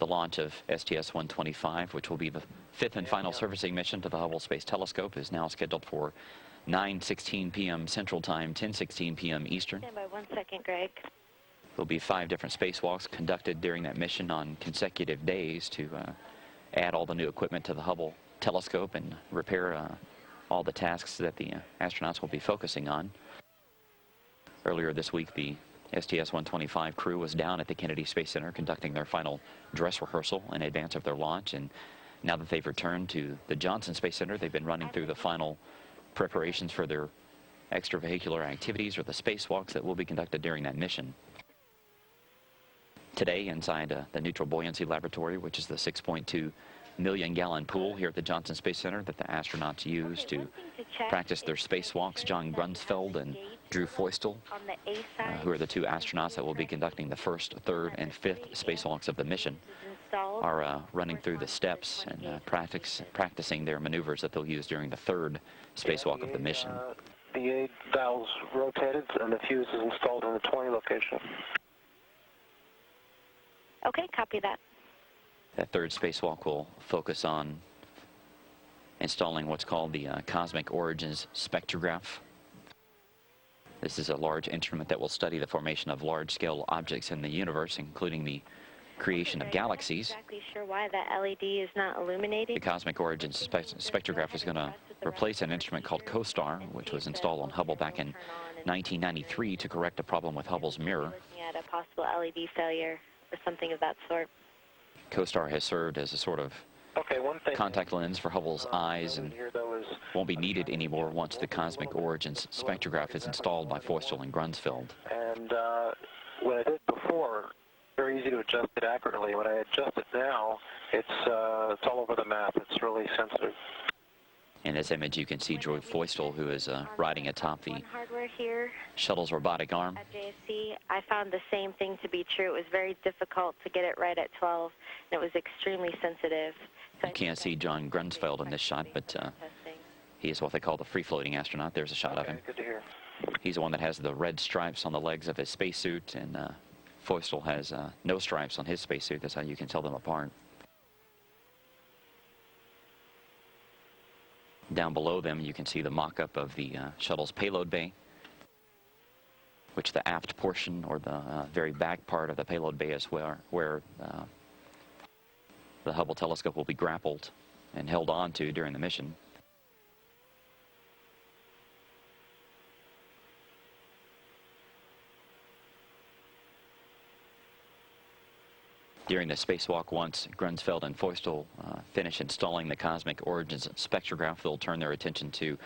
The launch of STS-125, which will be the fifth and final servicing mission to the Hubble Space Telescope, is now scheduled for 9:16 p.m. Central Time, 10:16 p.m. Eastern. Stand by 1 second, Greg. There'll be 5 different spacewalks conducted during that mission on consecutive days to add all the new equipment to the Hubble telescope and repair all the tasks that the astronauts will be focusing on. Earlier this week, the STS-125 crew was down at the Kennedy Space Center conducting their final dress rehearsal in advance of their launch, and now that they've returned to the Johnson Space Center, they've been running through the final preparations for their extravehicular activities or the spacewalks that will be conducted during that mission. Today, inside the Neutral Buoyancy Laboratory, which is the 6.2 million gallon pool here at the Johnson Space Center that the astronauts use to practice their spacewalks, John Grunsfeld and Drew Feustel, who are the 2 astronauts that will be conducting the first, third, and fifth spacewalks of the mission, are running through the steps and practicing their maneuvers that they'll use during the third spacewalk of the mission. The 8 valves rotated and the fuse is installed in the 20 location. Okay, copy that. That third spacewalk will focus on installing what's called the Cosmic Origins Spectrograph. This is a large instrument that will study the formation of large-scale objects in the universe, including the creation of galaxies. I'm not exactly sure why that LED is not illuminating. The Cosmic Origins Spectrograph is going to replace an instrument called COSTAR, which was installed on Hubble back in 1993 to correct a problem with Hubble's mirror. Looking at a possible LED failure or something of that sort. COSTAR has served as a sort of contact lens for Hubble's eyes and won't be needed anymore once the Cosmic Origins Spectrograph is installed by Feustel and Grunsfeld. And what I did before, very easy to adjust it accurately. When I adjust it now, it's all over the map. It's really sensitive. In this image, you can see Drew Feustel, who is riding atop the hardware here shuttle's robotic arm. At JSC, I found the same thing to be true. It was very difficult to get it right at 12, and it was extremely sensitive. So you can't see John Grunsfeld in this shot, but he is what they call the free-floating astronaut. There's a shot of him. Good to hear. He's the one that has the red stripes on the legs of his spacesuit, and Feustel has no stripes on his spacesuit. That's how you can tell them apart. Down below them, you can see the mock-up of the shuttle's payload bay, which the aft portion, or the very back part of the payload bay, is where the Hubble telescope will be grappled and held onto during the mission. During the spacewalk, once Grunsfeld and Feustel finish installing the Cosmic Origins Spectrograph, they'll turn their attention to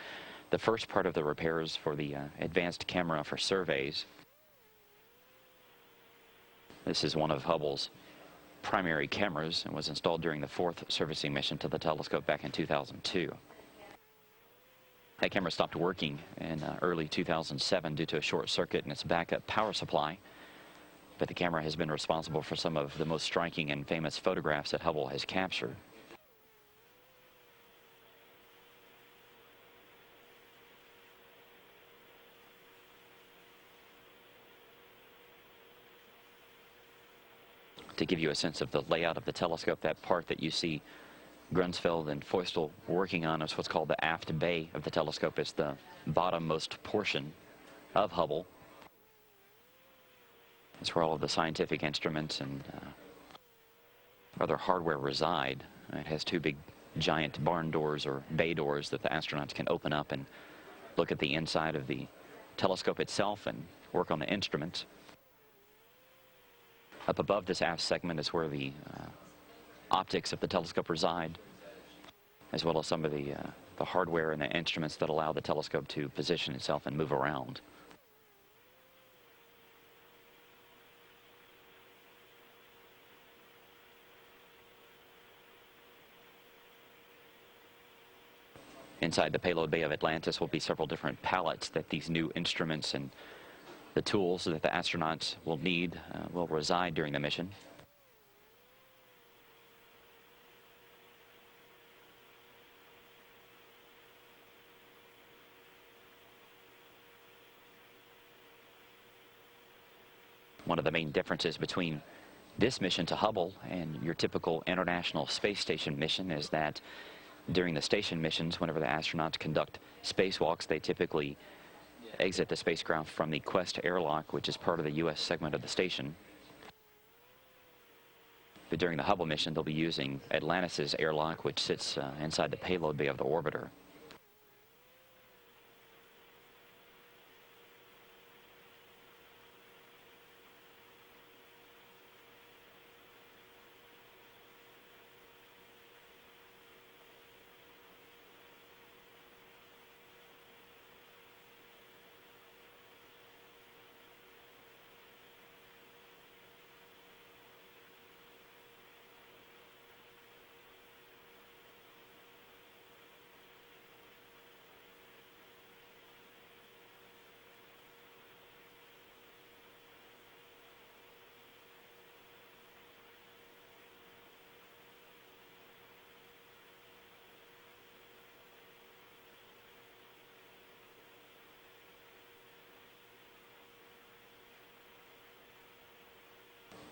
the first part of the repairs for the advanced camera for surveys. This is one of Hubble's primary cameras and was installed during the 4th servicing mission to the telescope back in 2002. That camera stopped working in early 2007 due to a short circuit in its backup power supply. But the camera has been responsible for some of the most striking and famous photographs that Hubble has captured. To give you a sense of the layout of the telescope, that part that you see Grunsfeld and Feustel working on is what's called the aft bay of the telescope. It's the bottommost portion of Hubble. It's where all of the scientific instruments and other hardware reside. It has 2 big giant barn doors or bay doors that the astronauts can open up and look at the inside of the telescope itself and work on the instruments. Up above this aft segment is where the optics of the telescope reside, as well as some of the hardware and the instruments that allow the telescope to position itself and move around. Inside the payload bay of Atlantis will be several different pallets that these new instruments and the tools that the astronauts will need will reside during the mission. One of the main differences between this mission to Hubble and your typical International Space Station mission is that during the station missions, whenever the astronauts conduct spacewalks, they typically exit the spacecraft from the Quest airlock, which is part of the U.S. segment of the station. But during the Hubble mission, they'll be using Atlantis' airlock, which sits inside the payload bay of the orbiter.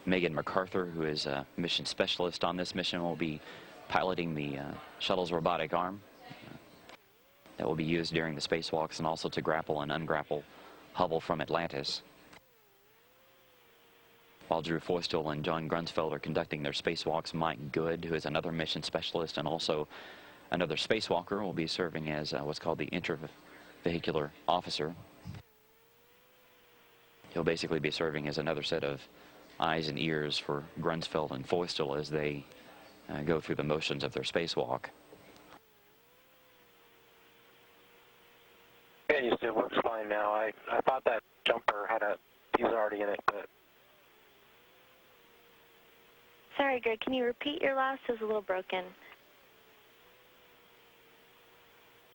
Megan MacArthur, who is a mission specialist on this mission, will be piloting the shuttle's robotic arm that will be used during the spacewalks and also to grapple and ungrapple Hubble from Atlantis. While Drew Feustel and John Grunsfeld are conducting their spacewalks, Mike Good, who is another mission specialist and also another spacewalker, will be serving as what's called the intervehicular officer. He'll basically be serving as another set of eyes and ears for Grunsfeld and Feustel as they go through the motions of their spacewalk. Yeah, it works fine now. I thought that jumper had a fuse already in it, but... Sorry, Greg, can you repeat your last? It was a little broken.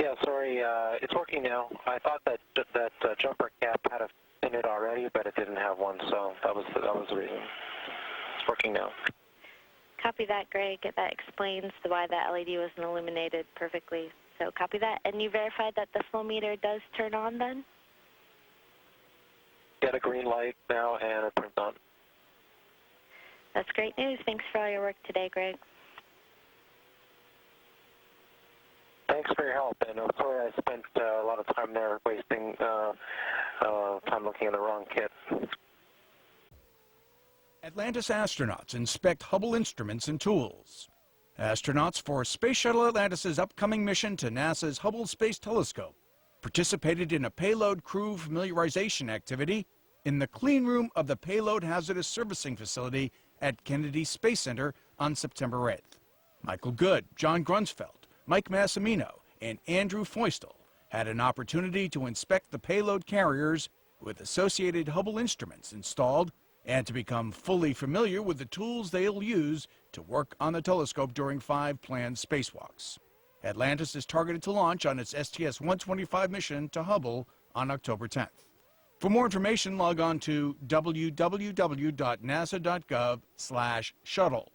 Yeah, sorry, it's working now. I thought that jumper cap had a in it already, but it didn't have one, so that was the reason. It's working now. Copy that, Greg. That explains why that LED wasn't illuminated perfectly. So copy that. And you verified that the flow meter does turn on then? Get a green light now, and it turns on. That's great news. Thanks for all your work today, Greg. Thanks for your help, and I'm sorry I spent a lot of time there wasting time looking at the wrong kit. Atlantis astronauts inspect Hubble instruments and tools. Astronauts for Space Shuttle Atlantis' upcoming mission to NASA's Hubble Space Telescope participated in a payload crew familiarization activity in the clean room of the Payload Hazardous Servicing Facility at Kennedy Space Center on September 8th. Michael Good, John Grunsfeld, Mike Massimino, and Andrew Feustel had an opportunity to inspect the payload carriers with associated Hubble instruments installed and to become fully familiar with the tools they'll use to work on the telescope during 5 planned spacewalks. Atlantis is targeted to launch on its STS-125 mission to Hubble on October 10th. For more information, log on to www.nasa.gov/shuttle.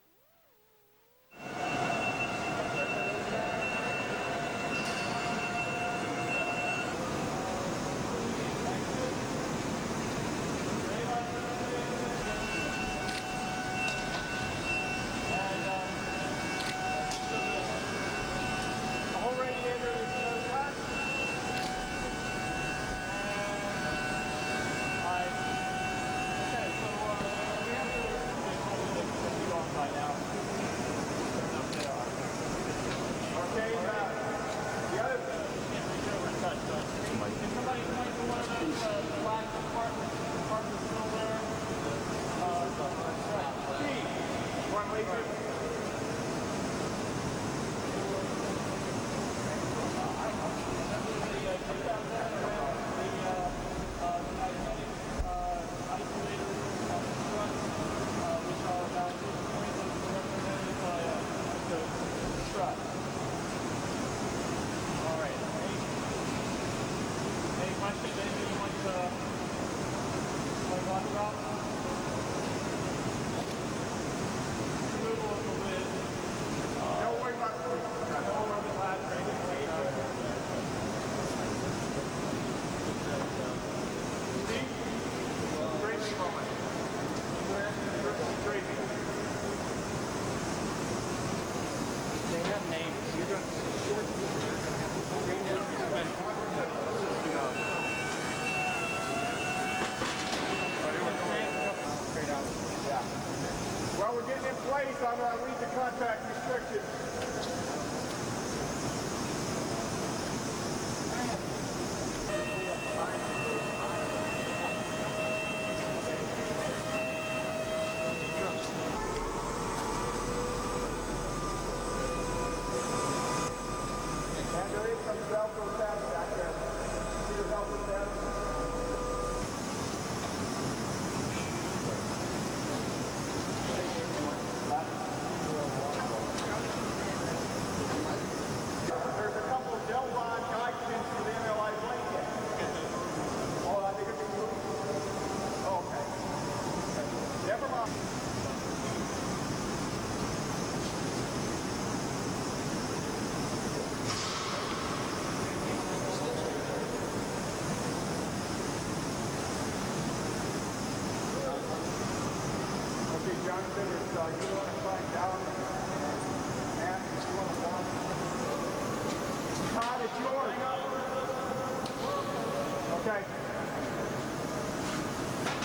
Removal space, I'm going to read the contact restrictions. And there is some Velcro tabs back there. See the Velcro tabs? There's a couple of Delron guide pins for the MLI blanket. Oh, I think it's moving. Oh, okay. Never mind. Okay, Jonathan, it's, you want to find down. Matt, you want to walk. Todd, it's yours. Okay.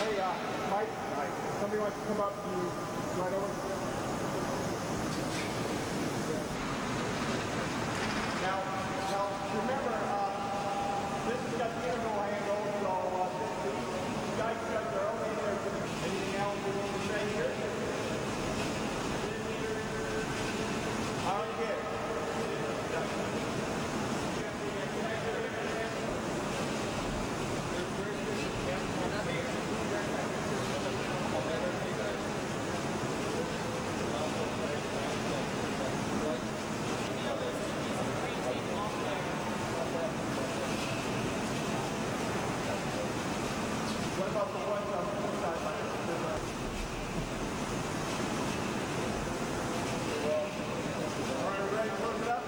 Hey, Mike, somebody wants to come up to you right over. Now, remember, this has got the interval handle, so these guys got their own interval. Anything else you want to say here? All right, good. What about the ones on the side? All right, ready to close it up?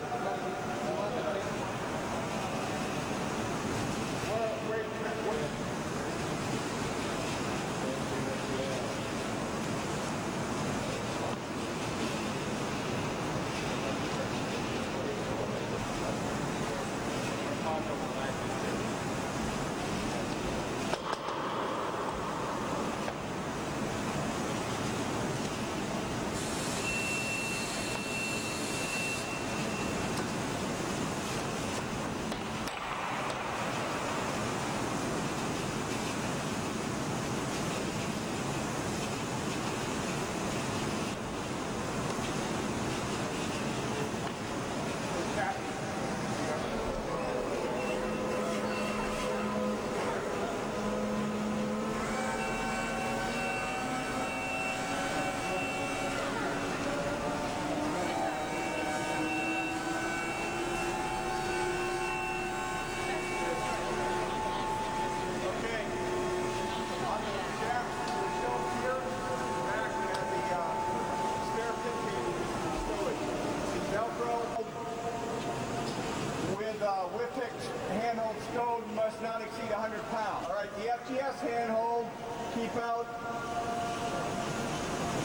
Handhold stowed must not exceed 100 pounds. All right, the FGS handhold, keep out.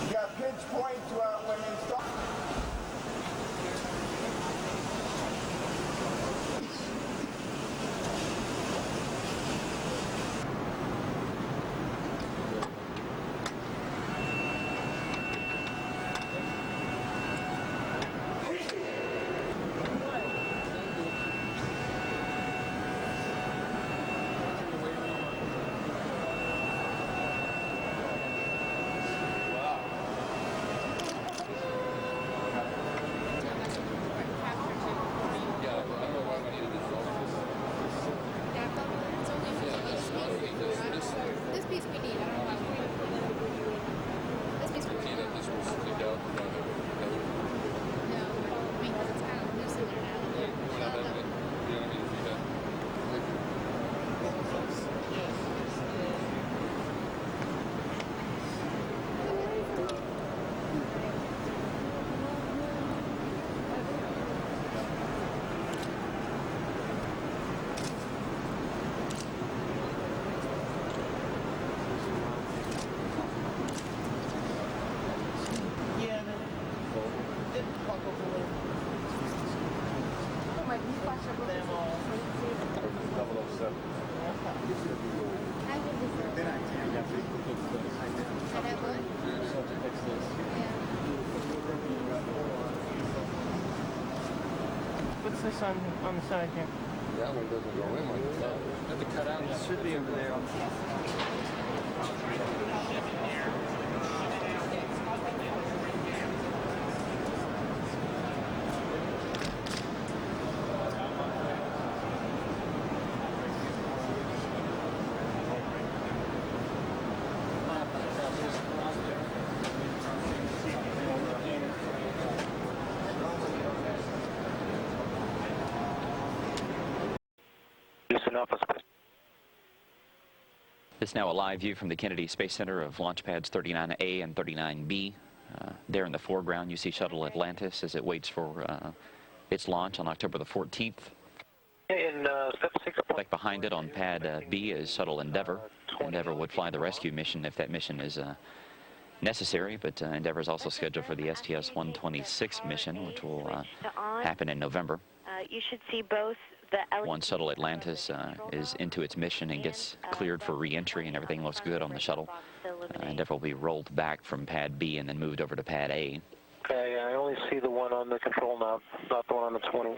You got pinch point when installed. Then I can't. What's this on the side here? That one doesn't go in like that. Have to cut out. It should be over there. Houston Alpha Space. This is now a live view from the Kennedy Space Center of launch pads 39A and 39B. There in the foreground, you see Shuttle Atlantis as it waits for its launch on October the 14th. In step 6. Back behind it on pad B is Shuttle Endeavour. Endeavour would fly the rescue mission if that mission is necessary, but Endeavour is also scheduled for the STS-125 mission, which will happen in November. You should see both the Once Shuttle Atlantis is into its mission and gets cleared for re-entry and everything looks good on the shuttle, Endeavour will be rolled back from pad B and then moved over to pad A. Okay, I only see the one on the control knob, not the one on the 20.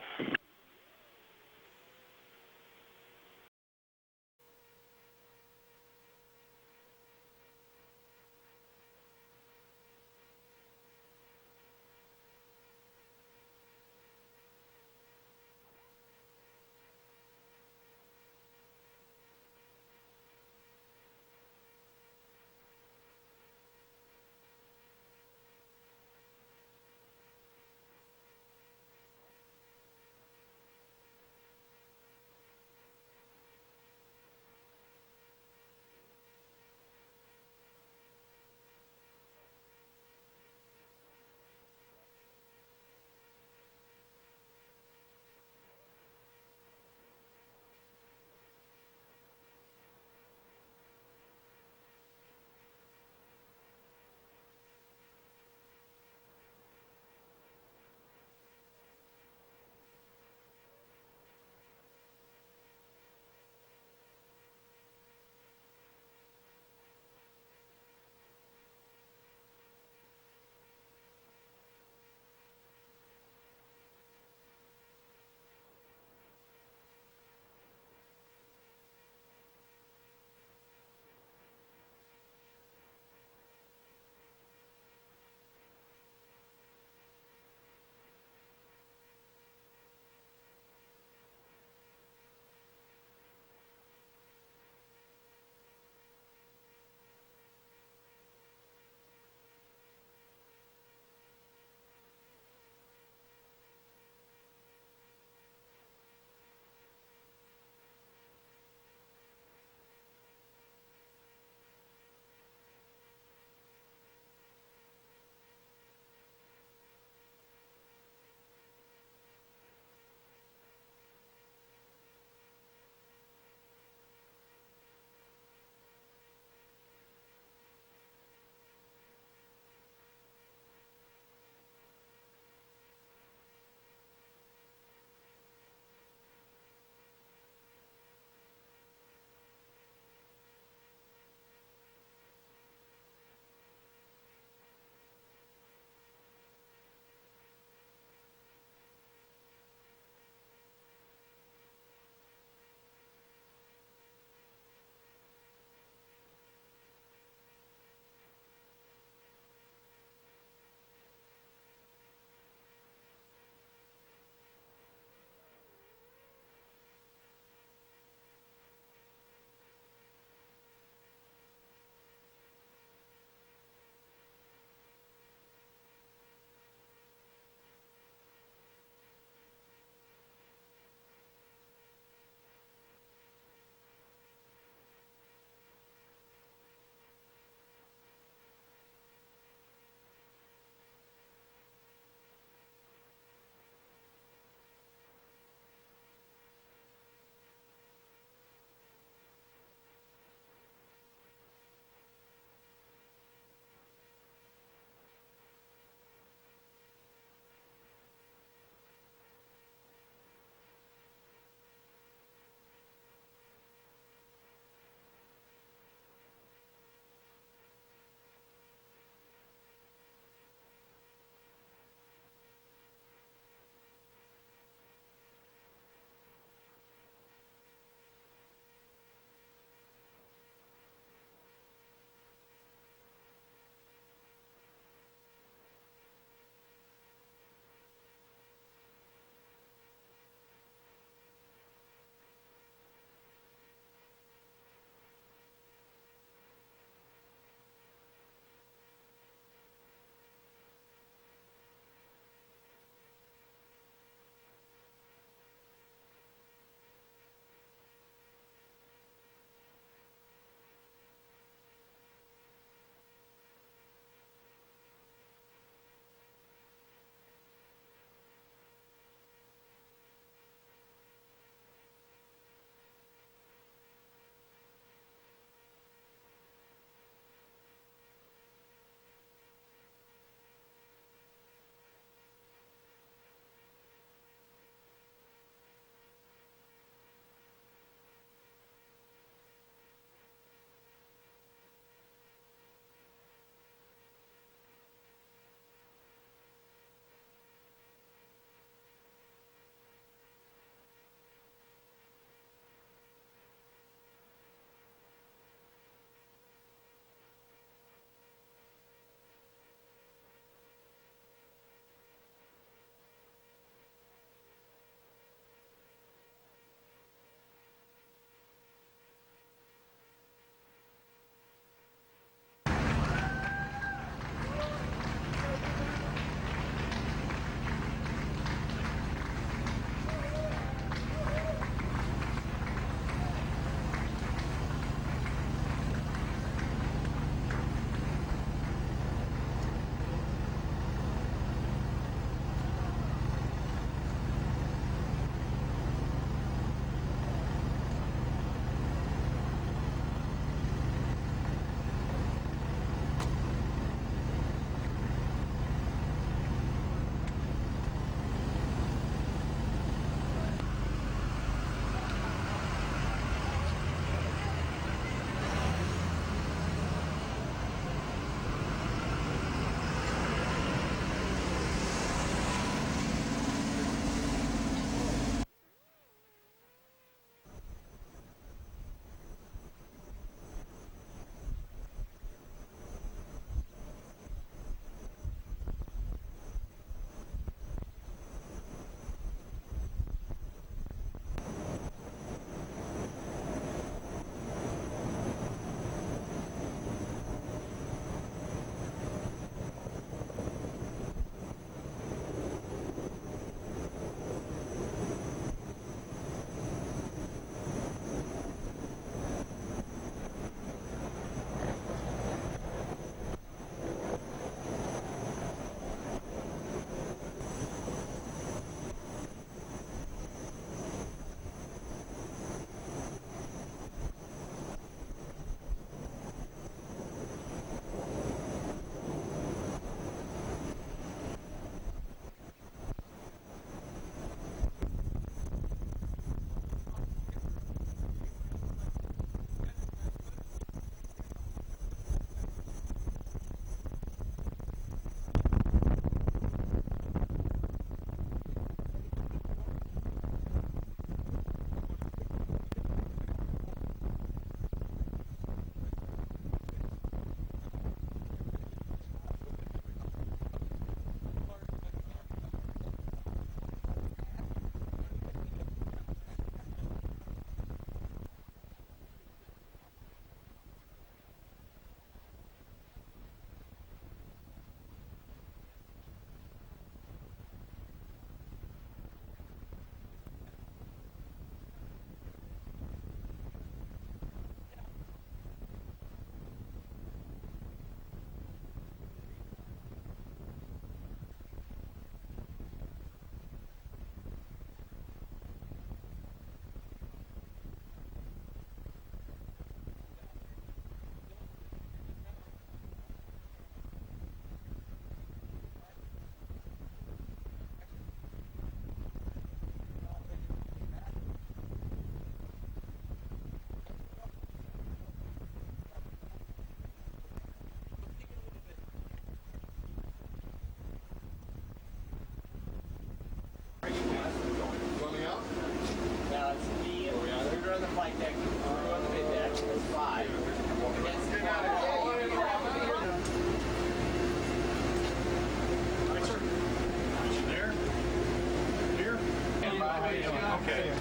Okay. Is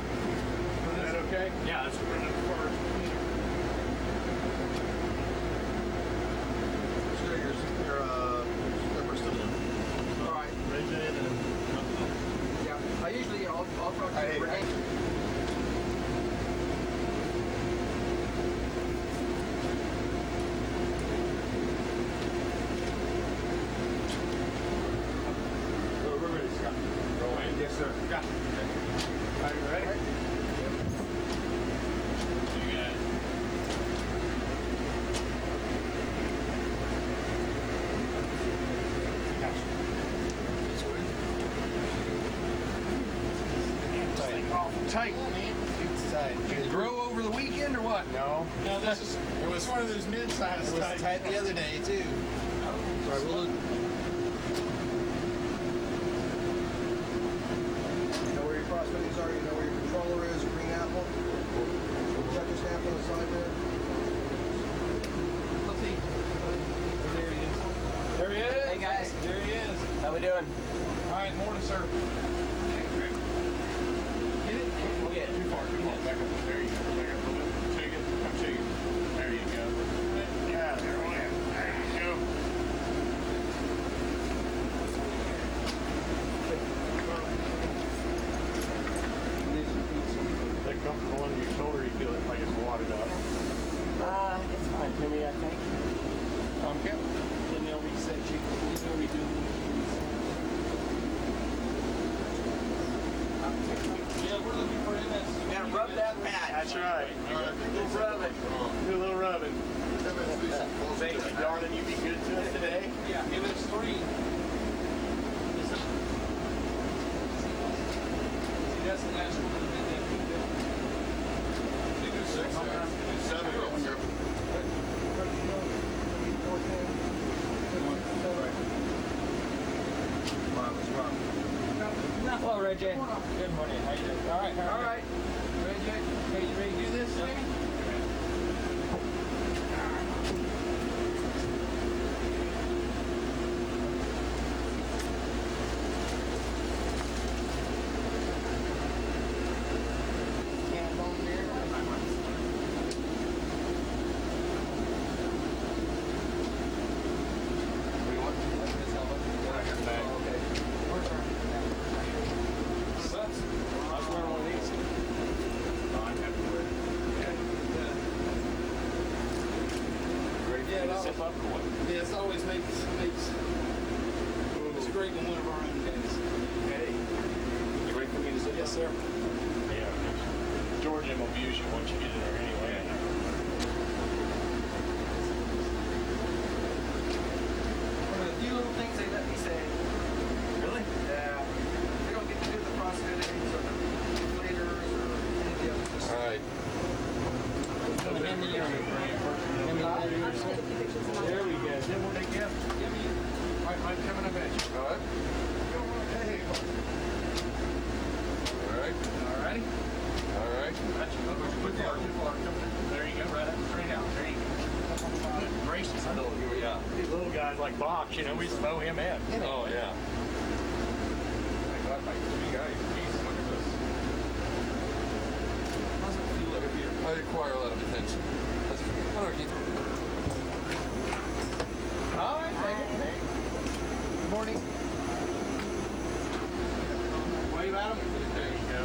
that okay? Yeah, that's what we're looking for. Sure, your slipper's still in. All right. Raise it and Yeah. I usually, I'll talk to you. we're ready, Scott. Roll in. Yes, sir. Got it. Are you ready? You got it. Tight, man. It's tight. Did it grow over the weekend or what? No, this is. It was one of those mid-sized. It was tight the other day too. Sorry, we'll look. You know where your cross fittings are, you know where your controller is, green apple. Check your stamp on the side there. Let's see. There he is. There he is. Hey, guys. There he is. How we doing? All right, morning, sir. Get it? We'll get it. Too far. Back up. There you go. Back up a little bit. Shake it. Come shake it. There you go. Yeah, there we go. There you go. Is that comfortable under your shoulder? You feel it like it's wadded up? It's fine for me, I think. Okay. Then they'll reset you. They'll redo Yeah, we're looking for MS. Yeah, rub that patch. That's right. We'll rub it. Do a little rubbing. Thank you, darling. You be good to us today. Yeah, MS3. See, that's the last one. You do 6 there. Do 7 when you're. Hello, Ray J. Good morning. How you doing? All right. Ray J, okay, you ready to do this thing? Yeah, it's always makes it's great when one of our own guys. Hey, you ready for me to sit? Yes, sir. Yeah. Georgia will abuse you once you get in there anyway. One of the few little things they let me say. Really? Yeah. They don't get to do the cross fittings or the inflators or any of the others. All right. There we go. Then what they give? I'm coming up at you. All right. Hey. All right. All righty. All right. That's you. Too far. There you go. Right up. Straight out. There you go. Good gracious. Yeah. These little guys like Box, you know, we just mow him in. Oh, yeah. I got like 3 guys. Jesus, look at this. How's it feel like here? I require a lot of attention. I don't keep. All right. Thank you. Good morning. Wave at him. There you go.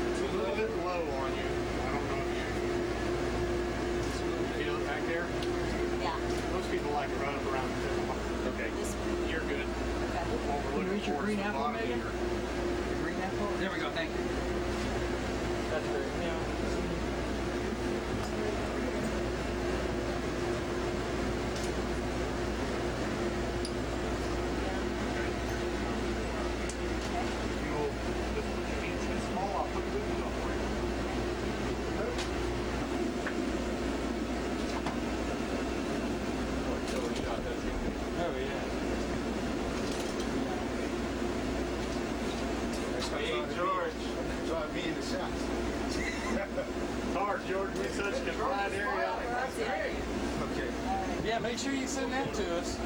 It's a little bit low on you. I don't know if you feel it back there. Yeah. Most people like to run up around the tip. Okay, you're good. Okay. What we're looking for is the bottom here. Green apple? There we go, thank you. That's great. Yeah. You'll just put your hands in small. I'll put the boots on for you. Oh, yeah. Hey, George. So I'd be in the shots. Hard, George. We're such a confined area. That's great. Okay. Yeah, make sure you send that to us.